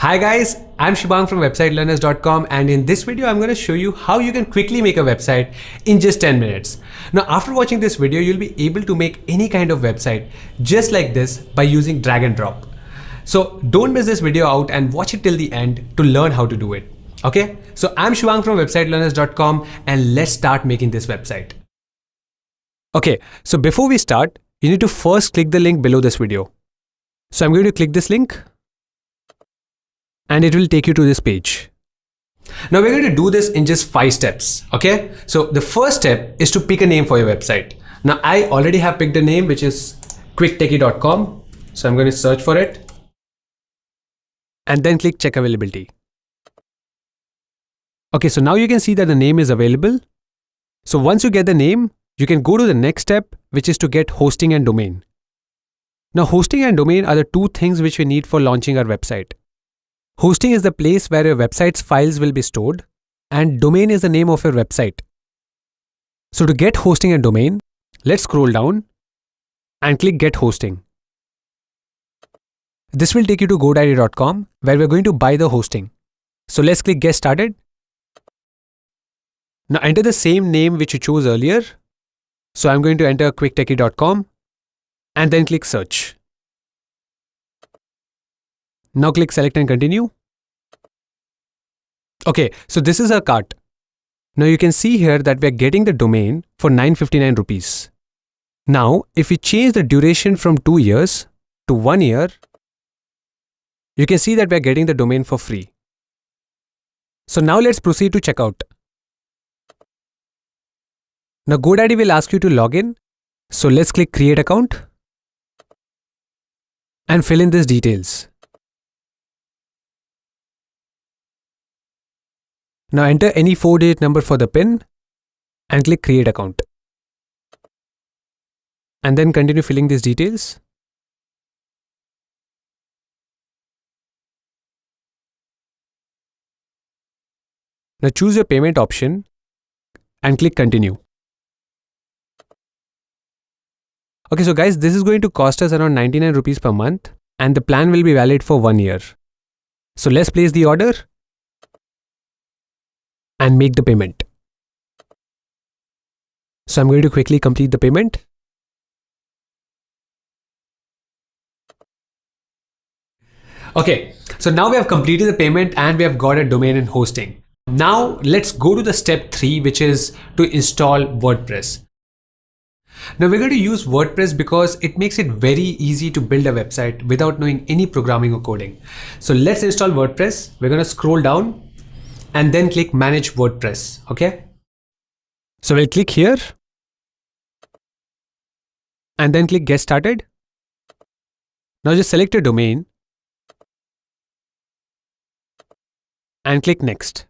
Hi guys, I'm Shubhang from websitelearners.com, and in this video I'm going to show you how you can quickly make a website in just 10 minutes. Now after watching this video, you'll be able to make any kind of website just like this by using drag and drop. So don't miss this video out and watch it till the end to learn how to do it. Okay, so I'm Shubhang from websitelearners.com and let's start making this website. Okay, so before we start, you need to first click the link below this video. So I'm going to click this link and it will take you to this page. Now we're going to do this in just 5 steps, okay? So the first step is to pick a name for your website. Now I already have picked a name, which is quicktechie.com. So I'm going to search for it and then click check availability. Okay, so now you can see that the name is available. So once you get the name, you can go to the next step, which is to get hosting and domain. Now hosting and domain are the two things which we need for launching our website. Hosting is the place where your website's files will be stored, and domain is the name of your website. So to get hosting and domain, let's scroll down and click get hosting. This will take you to godaddy.com where we're going to buy the hosting. So let's click get started. Now enter the same name which you chose earlier. So I'm going to enter quicktechie.com and then click search. Now click select and continue. Okay, so this is our cart. Now you can see here that we are getting the domain for 959 rupees. Now, if we change the duration from 2 years to 1 year, you can see that we are getting the domain for free. So now let's proceed to checkout. Now GoDaddy will ask you to log in. So let's click create account and fill in these details. Now enter any 4-digit number for the PIN and click create account. And then continue filling these details. Now choose your payment option and click continue. Okay, so guys, this is going to cost us around 99 rupees per month and the plan will be valid for 1 year. So let's place the order and make the payment. So I'm going to quickly complete the payment. Okay, so now we have completed the payment and we have got a domain and hosting. Now let's go to the step 3, which is to install WordPress. Now we're going to use WordPress because it makes it very easy to build a website without knowing any programming or coding. So let's install WordPress. We're going to scroll down and then click manage WordPress. Okay. So we'll click here and then click get started. Now just select your domain and click next.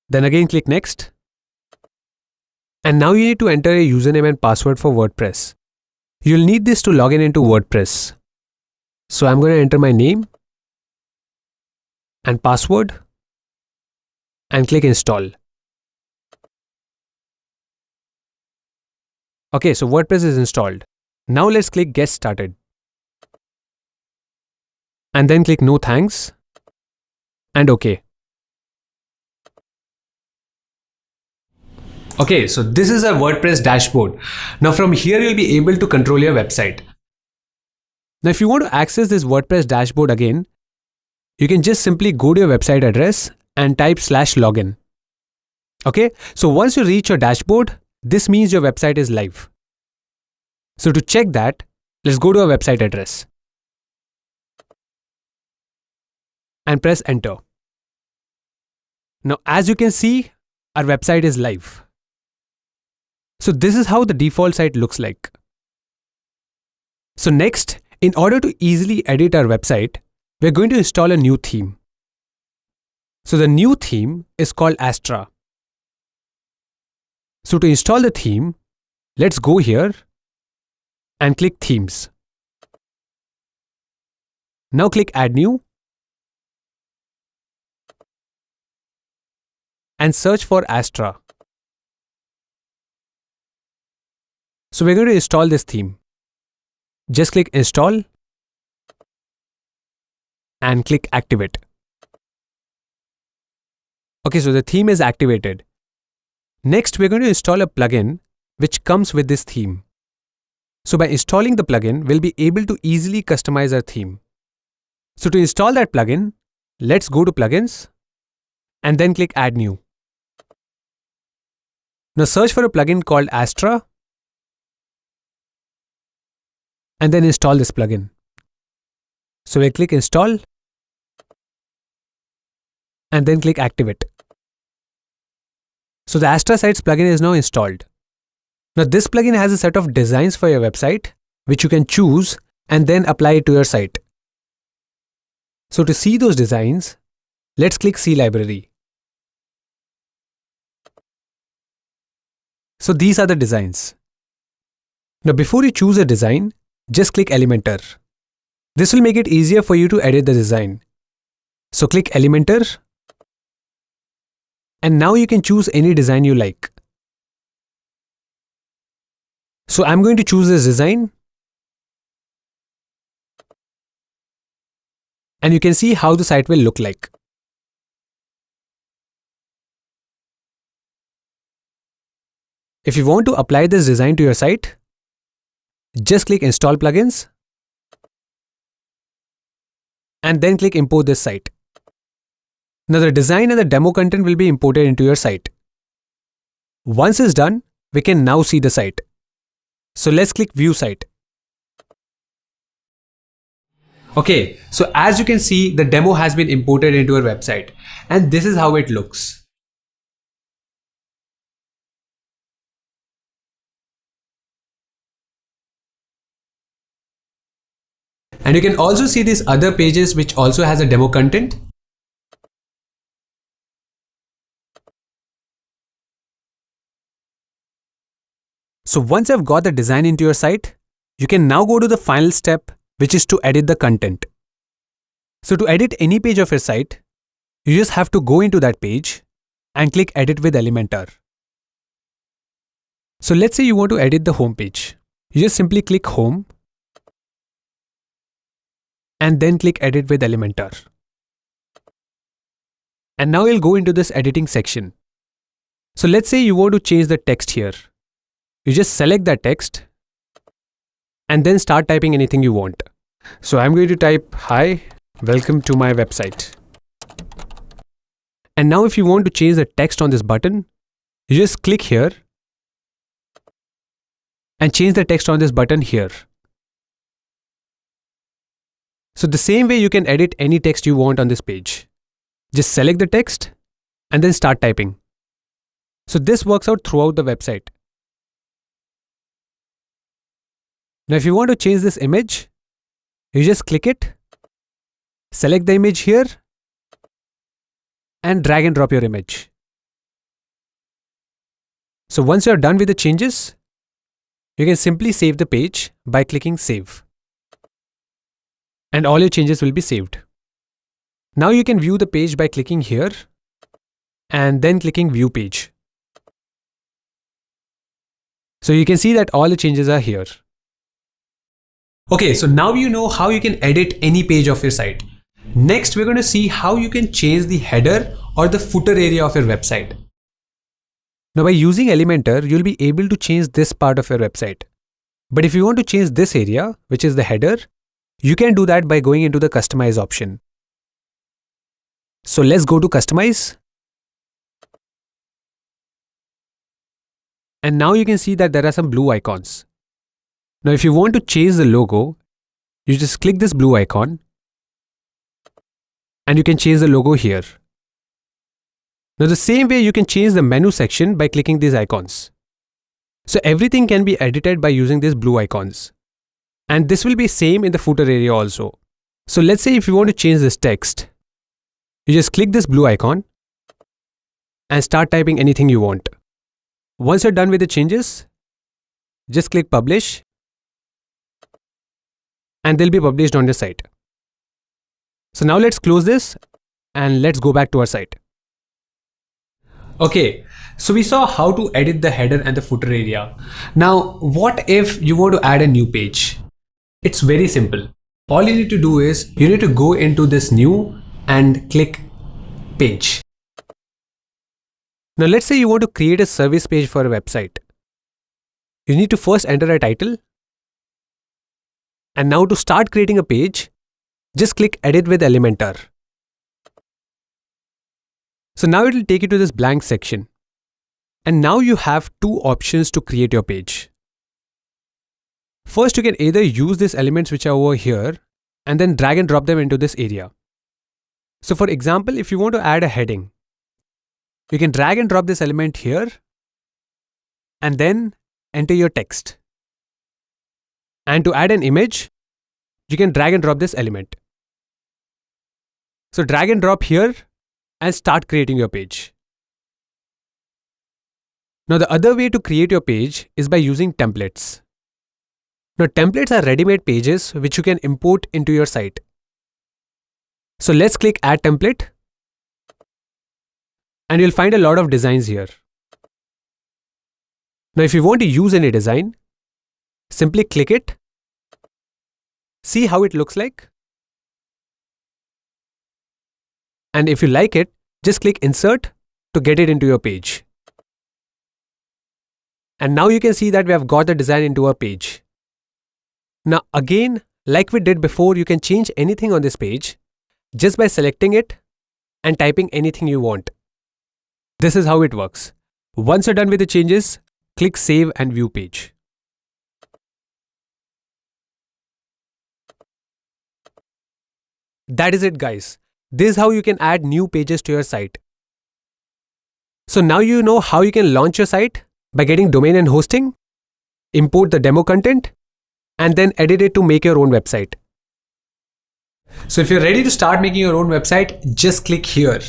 Then again click next. And now you need to enter a username and password for WordPress. You'll need this to log in into WordPress. So I'm going to enter my name and password and click install. Okay, so WordPress is installed. Now let's click get started. And then click no thanks and OK. Okay, so this is a WordPress dashboard. Now from here you'll be able to control your website. Now if you want to access this WordPress dashboard again, you can just simply go to your website address and type /login. Okay, so once you reach your dashboard, this means your website is live. So to check that, let's go to our website address and press enter. Now as you can see, our website is live. So this is how the default site looks like. So next, in order to easily edit our website, we're going to install a new theme. So the new theme is called Astra. So to install the theme, let's go here and click themes. Now click add new and search for Astra. So we're going to install this theme. Just click install and click activate. Okay, so the theme is activated. Next, we're going to install a plugin which comes with this theme. So by installing the plugin, we'll be able to easily customize our theme. So to install that plugin, let's go to plugins and then click add new. Now search for a plugin called Astra and then install this plugin. So we'll click install and then click activate. So the Astra Sites plugin is now installed. Now this plugin has a set of designs for your website which you can choose and then apply it to your site. So to see those designs, let's click see library. So these are the designs. Now before you choose a design, just click Elementor. This will make it easier for you to edit the design. So click Elementor and now you can choose any design you like. So I'm going to choose this design and you can see how the site will look like. If you want to apply this design to your site, just click install plugins and then click import this site. Now the design and the demo content will be imported into your site. Once it's done, we can now see the site. So let's click view site. Okay, so as you can see, the demo has been imported into our website and this is how it looks. And you can also see these other pages which also has a demo content. So once you've got the design into your site, you can now go to the final step, which is to edit the content. So to edit any page of your site, you just have to go into that page and click edit with Elementor. So let's say you want to edit the home page. You just simply click home and then click edit with Elementor. And now you'll go into this editing section. So let's say you want to change the text here. You just select that text and then start typing anything you want. So I'm going to type, "Hi, welcome to my website." And now if you want to change the text on this button, you just click here and change the text on this button here. So the same way you can edit any text you want on this page. Just select the text and then start typing. So this works out throughout the website. Now if you want to change this image, you just click it, select the image here and drag and drop your image. So once you're done with the changes, you can simply save the page by clicking save. And all your changes will be saved. Now you can view the page by clicking here and then clicking view page. So you can see that all the changes are here. Okay, so now you know how you can edit any page of your site. Next, we're going to see how you can change the header or the footer area of your website. Now by using Elementor, you'll be able to change this part of your website. But if you want to change this area, which is the header, you can do that by going into the customize option. So let's go to customize. And now you can see that there are some blue icons. Now if you want to change the logo, you just click this blue icon and you can change the logo here. Now the same way you can change the menu section by clicking these icons. So everything can be edited by using these blue icons. And this will be same in the footer area also. So let's say if you want to change this text, you just click this blue icon and start typing anything you want. Once you're done with the changes, just click publish and they'll be published on the site. So now let's close this and let's go back to our site. Okay, so we saw how to edit the header and the footer area. Now, what if you want to add a new page? It's very simple. all you need to do is you need to go into this new and click page. Now let's say you want to create a service page for a website. You need to first enter a title. And now to start creating a page, just click Edit with Elementor. So now it will take you to this blank section. And now you have two options to create your page. First, you can either use these elements which are over here and then drag and drop them into this area. So for example, if you want to add a heading, you can drag and drop this element here and then enter your text. And to add an image, you can drag and drop this element. So drag and drop here and start creating your page. Now the other way to create your page is by using templates. Now templates are ready-made pages which you can import into your site. So let's click Add Template. And you'll find a lot of designs here. Now if you want to use any design, simply click it. See how it looks like. And if you like it, just click Insert to get it into your page. And now you can see that we have got the design into our page. Now again, like we did before, you can change anything on this page just by selecting it and typing anything you want. This is how it works. Once you're done with the changes, click Save and View Page. That is it, guys. This is how you can add new pages to your site. So now you know how you can launch your site by getting domain and hosting, import the demo content, and then edit it to make your own website. So if you're ready to start making your own website, just click here.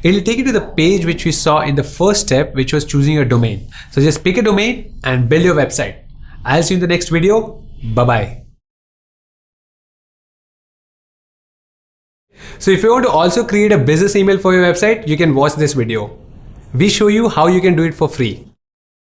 It will take you to the page which we saw in the first step, which was choosing your domain. So just pick a domain and build your website. I'll see you in the next video. Bye-bye. So if you want to also create a business email for your website, you can watch this video. We show you how you can do it for free.